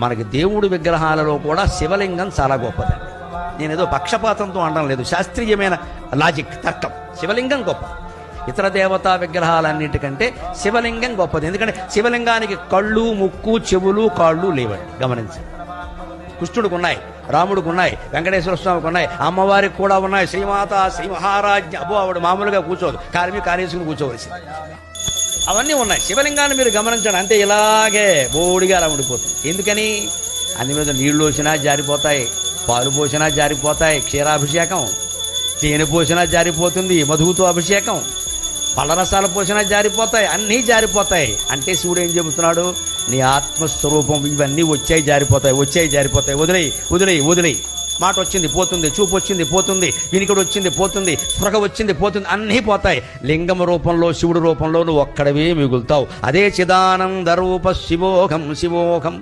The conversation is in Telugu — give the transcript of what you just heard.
మనకి దేవుడి విగ్రహాలలో కూడా శివలింగం చాలా గొప్పదండి. నేనేదో పక్షపాతంతో అనడం లేదు, శాస్త్రీయమైన లాజిక్, తర్కం. శివలింగం గొప్ప. ఇతర దేవతా విగ్రహాలన్నిటికంటే శివలింగం గొప్పది. ఎందుకంటే శివలింగానికి కళ్ళు, ముక్కు, చెవులు, కాళ్ళు లేవండి. గమనించండి. కృష్ణుడికి ఉన్నాయి, రాముడికి ఉన్నాయి, వెంకటేశ్వర స్వామికి ఉన్నాయి, అమ్మవారికి కూడా ఉన్నాయి. శ్రీమాత, శ్రీ మహారాజ్ఞ. అబ్బో, ఆవిడ మామూలుగా కూర్చోదు, కారేసుకుని కూర్చోవలసి. అవన్నీ ఉన్నాయి. శివలింగాన్ని మీరు గమనించండి, అంతే ఇలాగే బోడిగా అలా ఉండిపోతుంది. ఎందుకని? అన్ని మీద నీళ్లు పోసినా జారిపోతాయి, పాలు పోసినా జారిపోతాయి, క్షీరాభిషేకం, తేనె పోసినా జారిపోతుంది, మధువుతో అభిషేకం, పళ్ళరసాలు పోసినా జారిపోతాయి, అన్నీ జారిపోతాయి. అంటే శివుడు ఏం చెబుతున్నాడు? నీ ఆత్మస్వరూపం ఇవన్నీ వచ్చాయి జారిపోతాయి, వచ్చాయి జారిపోతాయి, వదిలేయి వదిలేయి వదిలేయి. మాట వచ్చింది పోతుంది, చూపు వచ్చింది పోతుంది, వినికిడి వచ్చింది పోతుంది, స్పృహ వచ్చింది పోతుంది, అన్నీ పోతాయి. లింగం రూపంలో, శివుడు రూపంలో నువ్వు ఒక్కడవే మిగులుతావు. అదే చిదానంద రూప శివోహం శివోహం.